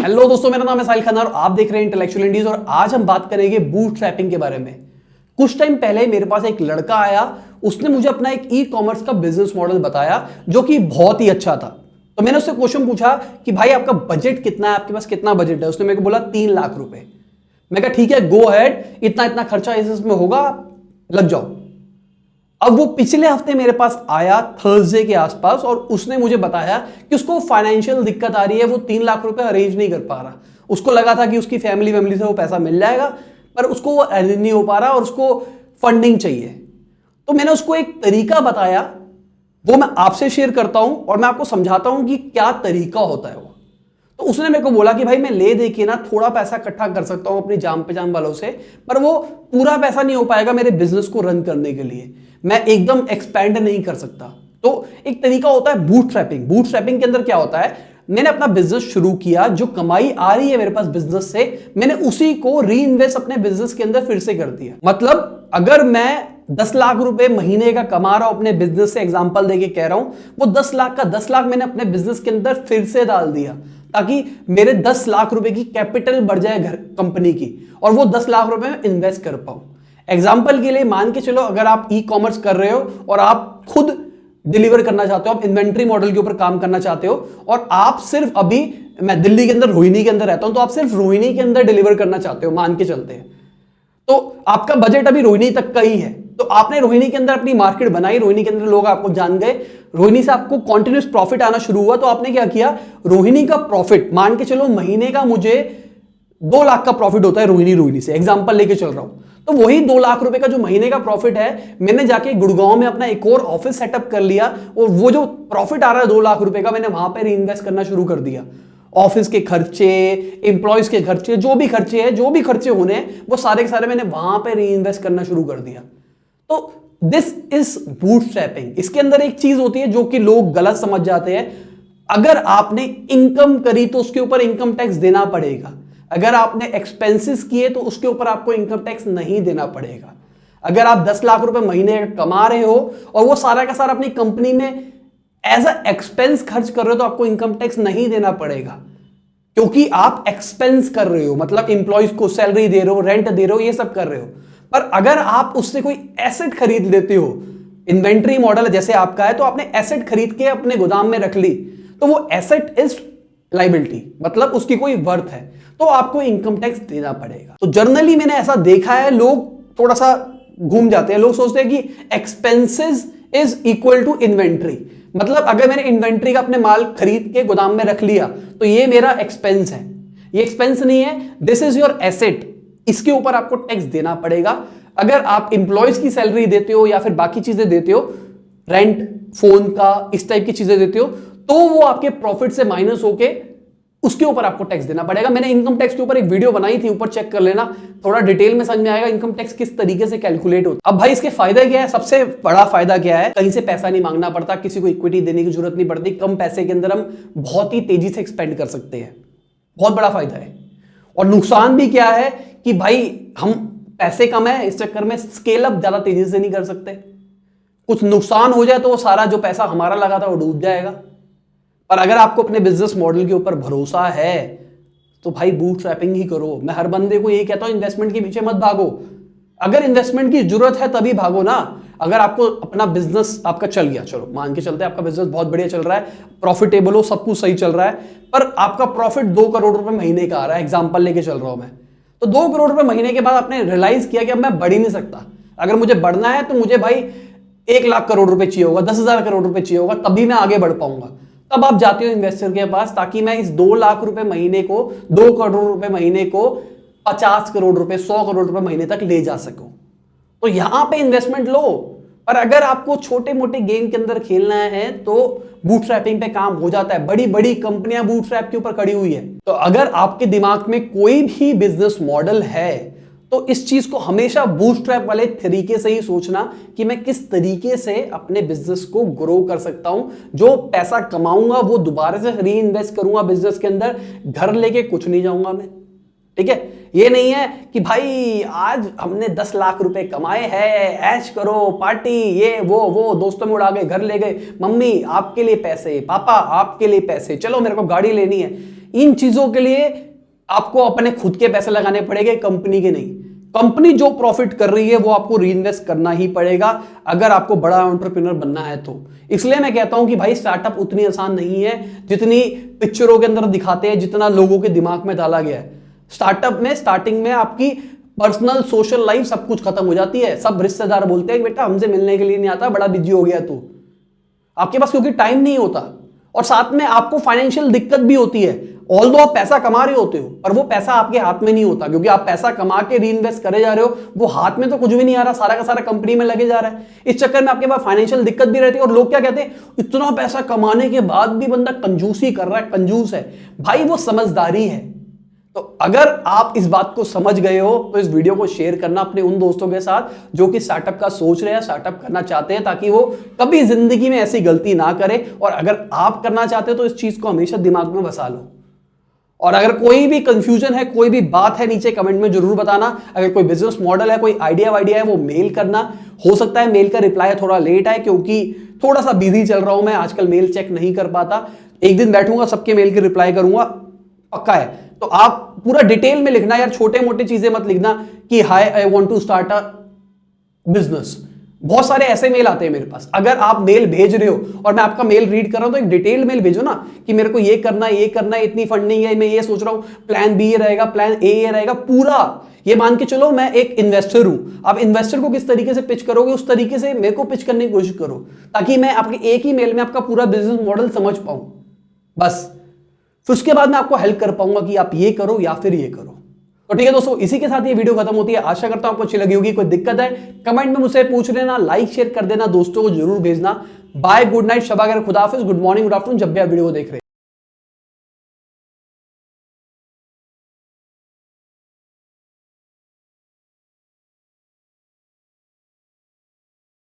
Hello दोस्तों, मेरा नाम है साहिल खन्ना और आप देख रहे हैं इंटेलेक्चुअल इंडीज। और आज हम बात करेंगे बूटस्ट्रैपिंग के बारे में। कुछ टाइम पहले मेरे पास एक लड़का आया, उसने मुझे अपना एक ई कॉमर्स का बिजनेस मॉडल बताया जो कि बहुत ही अच्छा था। तो मैंने उससे क्वेश्चन पूछा कि भाई आपका बजट कितना है, आपके पास कितना बजट है। उसने मेरे को बोला 3 लाख रुपए। मैं कहा ठीक है, गो अहेड, इतना इतना खर्चा इसमें होगा, लग जाओ। अब वो पिछले हफ्ते मेरे पास आया थर्सडे के आसपास और उसने मुझे बताया कि उसको फाइनेंशियल दिक्कत आ रही है, वो 3 लाख रुपए अरेंज नहीं कर पा रहा। उसको लगा था कि उसकी फैमिली से वो पैसा मिल जाएगा, पर उसको वो अरेंज नहीं हो पा रहा और उसको फंडिंग चाहिए। तो मैंने उसको एक तरीका बताया, वो मैं आपसे शेयर करता हूं और मैं आपको समझाता हूं कि क्या तरीका होता है वो। तो उसने मेरे को बोला कि भाई मैं ले दे के ना थोड़ा पैसा इकट्ठा कर सकता हूं अपनी जान पहचान वालों से, पर वो पूरा पैसा नहीं हो पाएगा मेरे बिजनेस को रन करने के लिए। मैं एकदम एक्सपेंड नहीं कर सकता। तो एक तरीका होता है बूटस्ट्रैपिंग। बूटस्ट्रैपिंग के अंदर क्या होता है, मैंने अपना बिजनेस शुरू किया, जो कमाई आ रही है मेरे पास बिजनेस से, मैंने उसी को री इन्वेस्ट अपने बिजनेस के अंदर फिर से कर दिया। मतलब अगर मैं 10 लाख रुपए महीने का कमा रहा हूं अपने बिजनेस से, एग्जांपल देके कह रहा हूं, वो 10 लाख का 10 लाख मैंने अपने बिजनेस के अंदर फिर से डाल दिया ताकि मेरे 10 लाख रुपए की कैपिटल बढ़ जाए घर कंपनी की, और वो 10 लाख रुपए में इन्वेस्ट कर पाऊं। एग्जाम्पल के लिए मान के चलो, अगर आप ई कॉमर्स कर रहे हो और आप खुद डिलीवर करना चाहते हो, आप इन्वेंट्री मॉडल के ऊपर काम करना चाहते हो, और आप सिर्फ अभी, मैं दिल्ली के अंदर रोहिणी के अंदर रहता हूं, तो आप सिर्फ रोहिणी के अंदर डिलीवर करना चाहते हो, मान के चलते हैं, तो आपका बजट अभी रोहिणी तक का ही है। तो आपने रोहिणी के अंदर अपनी मार्केट बनाई, रोहिणी के अंदर लोग आपको जान गए, रोहिणी से आपको कॉन्टिन्यूस प्रॉफिट आना शुरू हुआ। तो आपने क्या किया, रोहिणी का प्रॉफिट मान के चलो महीने का मुझे 2 लाख का प्रॉफिट होता है रोहिणी से, एग्जांपल लेके चल रहा हूं। तो वही 2 लाख रुपए का जो महीने का प्रॉफिट है, मैंने जाके गुड़गांव में अपना एक और ऑफिस सेटअप कर लिया, और वो जो प्रॉफिट आ रहा है 2 लाख रुपए का, मैंने वहां पे री इन्वेस्ट करना शुरू कर दिया। ऑफिस के खर्चे, एम्प्लॉयज के खर्चे, जो भी खर्चे हैं, जो भी खर्चे होने हैं, वो सारे के सारे मैंने वहां पे री इन्वेस्ट करना शुरू कर दिया। तो दिस इज बूटस्ट्रैपिंग। इसके अंदर एक चीज होती है जो कि लोग गलत समझ जाते हैं। अगर आपने इनकम करी तो उसके ऊपर इनकम टैक्स देना पड़ेगा, अगर आपने एक्सपेंसेस किए तो उसके ऊपर आपको इनकम टैक्स नहीं देना पड़ेगा। अगर आप 10 लाख रुपए महीने का कमा रहे हो और वो सारा का सारा अपनी कंपनी में एज अ एक्सपेंस खर्च कर रहे हो, तो आपको इनकम टैक्स नहीं देना पड़ेगा, क्योंकि आप एक्सपेंस कर रहे हो, मतलब इंप्लॉइज को सैलरी दे रहे हो, रेंट दे रहे हो, ये सब कर रहे हो। पर अगर आप उससे कोई एसेट खरीद लेते हो, इन्वेंट्री मॉडल जैसे आपका है, तो आपने एसेट खरीद के अपने गोदाम में रख ली, तो वो एसेट इज लायबिलिटी, मतलब उसकी कोई वर्थ है, तो आपको इनकम टैक्स देना पड़ेगा। तो जर्नली मैंने ऐसा देखा है, लोग थोड़ा सा घूम जाते हैं, लोग सोचते हैं कि expenses is equal to inventory. मतलब अगर मैंने इन्वेंट्री का अपने माल खरीद के गोदाम में रख लिया तो ये मेरा एक्सपेंस है। ये एक्सपेंस नहीं है, दिस इज योर एसेट। इसके ऊपर आपको टैक्स देना पड़ेगा। अगर आप इंप्लॉयज की सैलरी देते हो या फिर बाकी चीजें देते हो, रेंट, फोन का, इस टाइप की चीजें देते हो, तो वो आपके प्रॉफिट से माइनस होके उसके ऊपर आपको टैक्स देना पड़ेगा। मैंने इनकम टैक्स के ऊपर एक वीडियो बनाई थी, ऊपर चेक कर लेना, थोड़ा डिटेल में समझ में आएगा इनकम टैक्स किस तरीके से कैलकुलेट होता है। अब भाई इसके फायदा क्या है, सबसे बड़ा फायदा क्या है, कहीं से पैसा नहीं मांगना पड़ता, किसी को इक्विटी देने की जरूरत नहीं पड़ती, कम पैसे के अंदर हम बहुत ही तेजी से एक्सपेंड कर सकते हैं, बहुत बड़ा फायदा है। और नुकसान भी क्या है कि भाई हम पैसे कम है, इस चक्कर में स्केल अप ज्यादा तेजी से नहीं कर सकते, कुछ नुकसान हो जाए तो वो सारा जो पैसा हमारा लगा था वो डूब जाएगा। पर अगर आपको अपने बिजनेस मॉडल के ऊपर भरोसा है तो भाई बूटस्ट्रैपिंग ही करो। मैं हर बंदे को यही कहता हूं, इन्वेस्टमेंट के पीछे मत भागो। अगर इन्वेस्टमेंट की जरूरत है तभी भागो ना। अगर आपको अपना बिजनेस आपका चल गया, चलो मान के चलते हैं आपका बिजनेस बहुत बढ़िया चल रहा है, प्रॉफिटेबल हो, सब कुछ सही चल रहा है, पर आपका प्रॉफिट 2 करोड़ रुपए महीने का आ रहा है, एग्जाम्पल लेके चल रहा हूं मैं, तो 2 करोड़ रुपए महीने के बाद आपने रियलाइज किया कि अब मैं बढ़ ही नहीं सकता, अगर मुझे बढ़ना है तो मुझे भाई 1 लाख करोड़ रुपए चाहिए होगा, 10,000 करोड़ रुपए चाहिए होगा, तभी मैं आगे बढ़ पाऊंगा। तब आप जाते हो इन्वेस्टर के पास, ताकि मैं इस 2 लाख रुपए महीने को, 2 करोड़ रुपए महीने को 50 करोड़ रुपए, 100 करोड़ रुपए महीने तक ले जा सकूं। तो यहां पे इन्वेस्टमेंट लो। पर अगर आपको छोटे मोटे गेम के अंदर खेलना है तो बूटस्ट्रैपिंग पे काम हो जाता है। बड़ी बड़ी कंपनियां बूटस्ट्रैप के ऊपर खड़ी हुई है। तो अगर आपके दिमाग में कोई भी बिजनेस मॉडल है तो इस चीज को हमेशा बूटस्ट्रैप वाले तरीके से ही सोचना कि मैं किस तरीके से अपने बिजनेस को ग्रो कर सकता हूं, जो पैसा कमाऊंगा वो दोबारा से री इन्वेस्ट करूंगा बिजनेस के अंदर, घर लेके कुछ नहीं जाऊंगा मैं। ठीक है। ये नहीं है कि भाई आज हमने 10 लाख रुपए कमाए हैं, ऐश करो, पार्टी, ये वो दोस्तों में उड़ा गए, घर ले गए, मम्मी आपके लिए पैसे, पापा आपके लिए पैसे, चलो मेरे को गाड़ी लेनी है। इन चीजों के लिए आपको अपने खुद के पैसे लगाने पड़ेंगे, कंपनी के नहीं। कंपनी जो प्रॉफिट कर रही है वो आपको रीइन्वेस्ट करना ही पड़ेगा अगर आपको बड़ा एंटरप्रेन्योर बनना है तो। इसलिए मैं कहता हूं कि भाई स्टार्टअप उतनी आसान नहीं है जितनी पिक्चरों के अंदर दिखाते हैं, जितना लोगों के दिमाग में डाला गया है। स्टार्टअप में स्टार्टिंग में आपकी पर्सनल सोशल लाइफ सब कुछ खत्म हो जाती है। सब रिश्तेदार बोलते हैं कि बेटा हमसे मिलने के लिए नहीं आता, बड़ा बिजी हो गया तू। आपके पास क्योंकि टाइम नहीं होता, और साथ में आपको फाइनेंशियल दिक्कत भी होती है। ऑल्दो आप पैसा कमा रहे होते हो पर वो पैसा आपके हाथ में नहीं होता, क्योंकि आप पैसा कमा के रीइन्वेस्ट करे जा रहे हो, वो हाथ में तो कुछ भी नहीं आ रहा, सारा का सारा कंपनी में लगे जा रहा है। इस चक्कर में आपके पास फाइनेंशियल दिक्कत भी रहती है। और लोग क्या कहते हैं, इतना पैसा कमाने के बाद भी बंदा कंजूसी कर रहा है, कंजूस है। भाई वो समझदारी है। तो अगर आप इस बात को समझ गए हो तो इस वीडियो को शेयर करना अपने उन दोस्तों के साथ जो कि स्टार्टअप का सोच रहे हैं, स्टार्टअप करना चाहते हैं, ताकि वो कभी जिंदगी में ऐसी गलती ना करे। और अगर आप करना चाहते हो तो इस चीज को हमेशा दिमाग में बसा लो। और अगर कोई भी कंफ्यूजन है, कोई भी बात है, नीचे कमेंट में जरूर बताना। अगर कोई बिजनेस मॉडल है, कोई आइडिया है, वो मेल करना। हो सकता है मेल का रिप्लाई थोड़ा लेट आए, क्योंकि थोड़ा सा बिजी चल रहा हूं मैं आजकल, मेल चेक नहीं कर पाता। एक दिन बैठूंगा, सबके मेल के रिप्लाई करूंगा, पक्का है। तो आप पूरा डिटेल में लिखना यार, छोटे मोटे चीजें मत लिखना कि hi I want to start a business. बहुत सारे ऐसे मेल आते हैं मेरे पास। अगर आप मेल भेज रहे हो और मैं आपका मेल रीड कर रहा हूं तो एक डिटेल मेल भेजो ना, कि मेरे को ये करना है, इतनी फंडिंग है, मैं ये सोच रहा हूं, प्लान बी ये रहेगा, प्लान ए ये रहेगा, पूरा ये मान के चलो मैं एक इन्वेस्टर हूं। आप इन्वेस्टर को किस तरीके से पिच करोगे, उस तरीके से मेरे को पिच करने की कोशिश करो, ताकि मैं आपके एक ही मेल में आपका पूरा बिजनेस मॉडल समझ पाऊं। बस फिर उसके बाद मैं आपको हेल्प कर पाऊंगा कि आप ये करो या फिर ये करो। तो ठीक है दोस्तों, इसी के साथ ये वीडियो खत्म होती है। आशा करता हूं आपको अच्छी लगी होगी। कोई दिक्कत है कमेंट में मुझसे पूछ लेना, लाइक शेयर कर देना, दोस्तों को जरूर भेजना। बाय, गुड नाइट, शबा खैर, खुदा हाफिज़, गुड मॉर्निंग, गुड आफ्टरनून, जब भी आप वीडियो को देख रहे हैं।